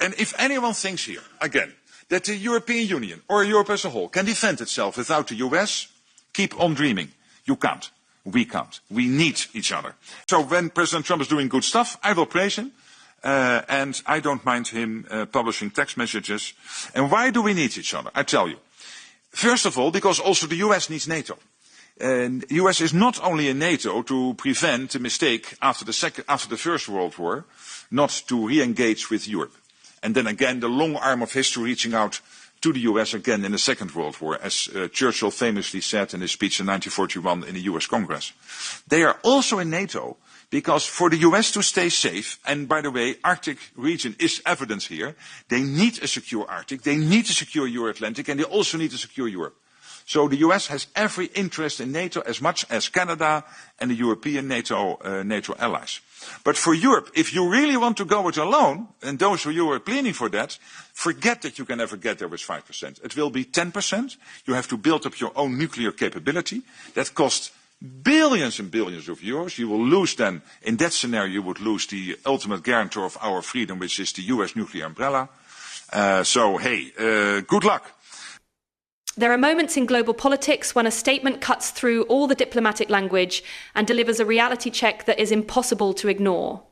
And if anyone thinks here, again, that the European Union or Europe as a whole can defend itself without the US, keep on dreaming. You can't. We can't. We need each other. So when President Trump is doing good stuff, I will praise him. And I don't mind him publishing text messages. And why do we need each other? I tell you. First of all, because also the US needs NATO. And the US is not only in NATO to prevent a mistake after the First World War, not to re-engage with Europe. And then again, the long arm of history reaching out to the US again in the Second World War, as Churchill famously said in his speech in 1941 in the US Congress. They are also in NATO because for the US to stay safe, and by the way, Arctic region is evidence here, they need a secure Arctic, they need a secure Euro-Atlantic, and they also need to secure Europe. So the US has every interest in NATO as much as Canada and the European NATO allies. But for Europe, if you really want to go it alone, and those of you who are planning for that, forget that you can ever get there with 5%. It will be 10%. You have to build up your own nuclear capability. That costs billions and billions of euros. You will lose then, in that scenario, you would lose the ultimate guarantor of our freedom, which is the US nuclear umbrella. Good luck. There are moments in global politics when a statement cuts through all the diplomatic language and delivers a reality check that is impossible to ignore.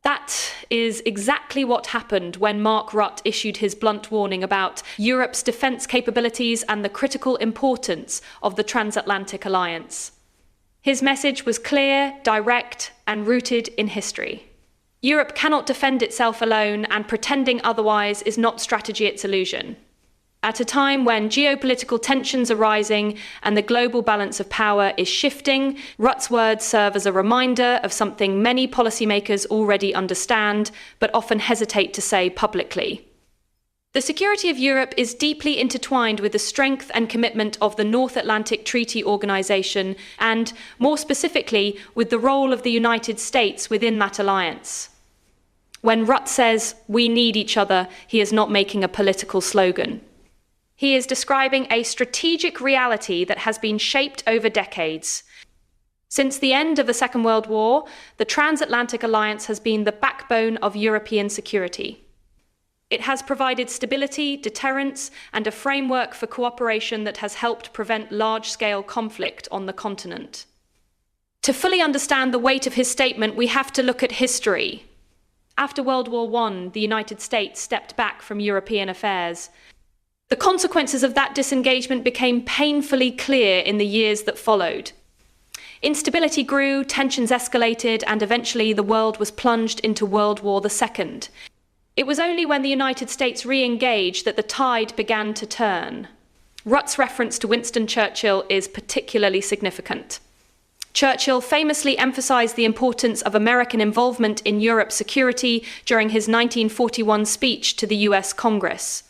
That is exactly what happened when Mark Rutte issued his blunt warning about Europe's defence capabilities and the critical importance of the transatlantic alliance. His message was clear, direct, and rooted in history. Europe cannot defend itself alone, and pretending otherwise is not strategy, it's illusion. At a time when geopolitical tensions are rising and the global balance of power is shifting, Rutte's words serve as a reminder of something many policymakers already understand, but often hesitate to say publicly. The security of Europe is deeply intertwined with the strength and commitment of the North Atlantic Treaty Organization and, more specifically, with the role of the United States within that alliance. When Rutte says, "We need each other," he is not making a political slogan. He is describing a strategic reality that has been shaped over decades. Since the end of the Second World War, the transatlantic alliance has been the backbone of European security. It has provided stability, deterrence, and a framework for cooperation that has helped prevent large-scale conflict on the continent. To fully understand the weight of his statement, we have to look at history. After World War I, the United States stepped back from European affairs. The consequences of that disengagement became painfully clear in the years that followed. Instability grew, tensions escalated, and eventually the world was plunged into World War II. It was only when the United States re-engaged that the tide began to turn. Rutte's reference to Winston Churchill is particularly significant. Churchill famously emphasized the importance of American involvement in Europe's security during his 1941 speech to the US Congress.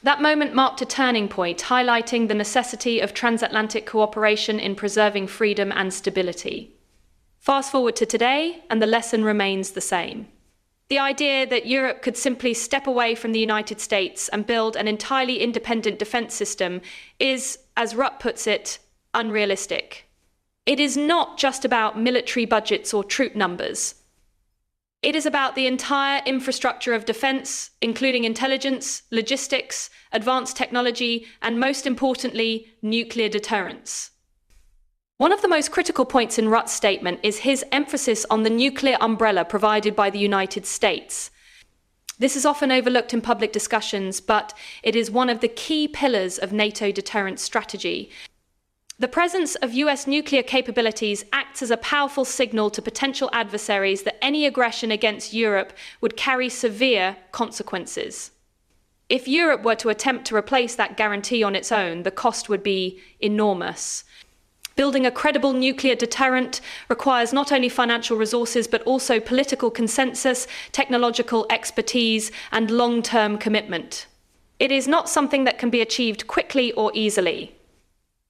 That moment marked a turning point, highlighting the necessity of transatlantic cooperation in preserving freedom and stability. Fast forward to today, and the lesson remains the same. The idea that Europe could simply step away from the United States and build an entirely independent defense system is, as Rutte puts it, unrealistic. It is not just about military budgets or troop numbers. It is about the entire infrastructure of defense, including intelligence, logistics, advanced technology, and most importantly, nuclear deterrence. One of the most critical points in Rutte's statement is his emphasis on the nuclear umbrella provided by the United States. This is often overlooked in public discussions, but it is one of the key pillars of NATO deterrence strategy. The presence of US nuclear capabilities acts as a powerful signal to potential adversaries that any aggression against Europe would carry severe consequences. If Europe were to attempt to replace that guarantee on its own, the cost would be enormous. Building a credible nuclear deterrent requires not only financial resources, but also political consensus, technological expertise, and long-term commitment. It is not something that can be achieved quickly or easily.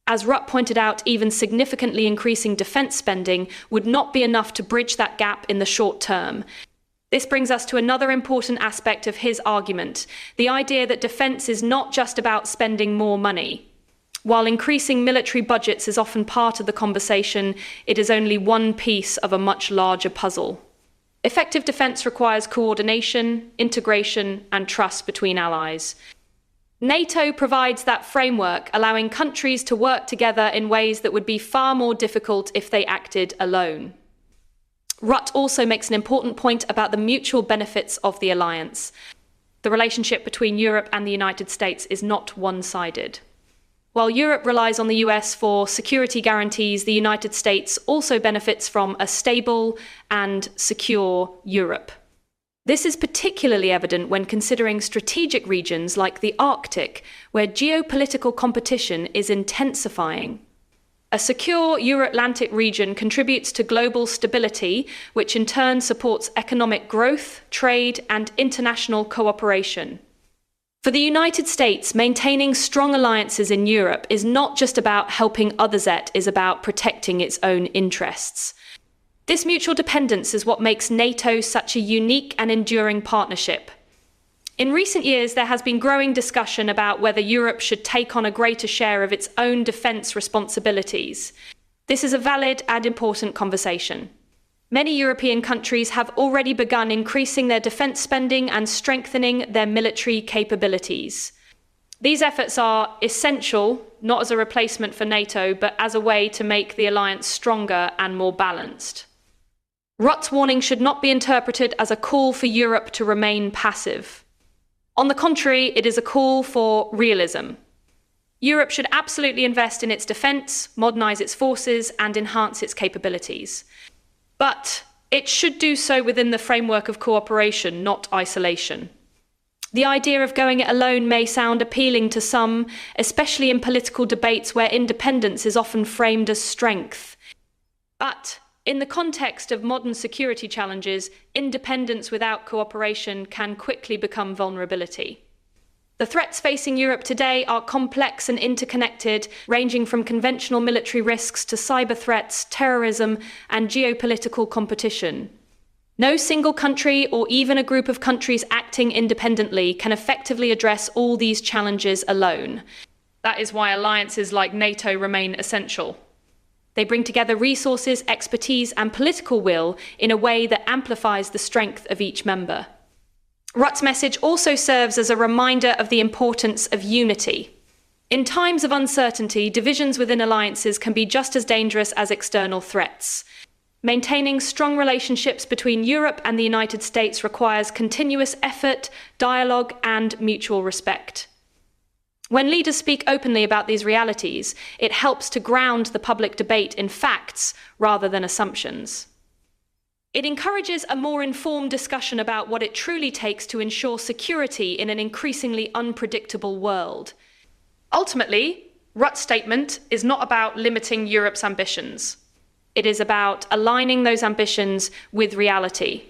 As Rutte pointed out, even significantly increasing defence spending would not be enough to bridge that gap in the short term. This brings us to another important aspect of his argument, the idea that defence is not just about spending more money. While increasing military budgets is often part of the conversation, it is only one piece of a much larger puzzle. Effective defence requires coordination, integration, and trust between allies. NATO provides that framework, allowing countries to work together in ways that would be far more difficult if they acted alone. Rutte also makes an important point about the mutual benefits of the alliance. The relationship between Europe and the United States is not one-sided. While Europe relies on the US for security guarantees, the United States also benefits from a stable and secure Europe. This is particularly evident when considering strategic regions like the Arctic, where geopolitical competition is intensifying. A secure Euro-Atlantic region contributes to global stability, which in turn supports economic growth, trade, and international cooperation. For the United States, maintaining strong alliances in Europe is not just about helping others, it is about protecting its own interests. This mutual dependence is what makes NATO such a unique and enduring partnership. In recent years, there has been growing discussion about whether Europe should take on a greater share of its own defence responsibilities. This is a valid and important conversation. Many European countries have already begun increasing their defence spending and strengthening their military capabilities. These efforts are essential, not as a replacement for NATO, but as a way to make the alliance stronger and more balanced. Rutte's warning should not be interpreted as a call for Europe to remain passive. On the contrary, it is a call for realism. Europe should absolutely invest in its defence, modernise its forces, and enhance its capabilities. But it should do so within the framework of cooperation, not isolation. The idea of going it alone may sound appealing to some, especially in political debates where independence is often framed as strength. But in the context of modern security challenges, independence without cooperation can quickly become vulnerability. The threats facing Europe today are complex and interconnected, ranging from conventional military risks to cyber threats, terrorism, and geopolitical competition. No single country or even a group of countries acting independently can effectively address all these challenges alone. That is why alliances like NATO remain essential. They bring together resources, expertise, and political will in a way that amplifies the strength of each member. Rutte's message also serves as a reminder of the importance of unity. In times of uncertainty, divisions within alliances can be just as dangerous as external threats. Maintaining strong relationships between Europe and the United States requires continuous effort, dialogue, and mutual respect. When leaders speak openly about these realities, it helps to ground the public debate in facts rather than assumptions. It encourages a more informed discussion about what it truly takes to ensure security in an increasingly unpredictable world. Ultimately, Rutte's statement is not about limiting Europe's ambitions. It is about aligning those ambitions with reality.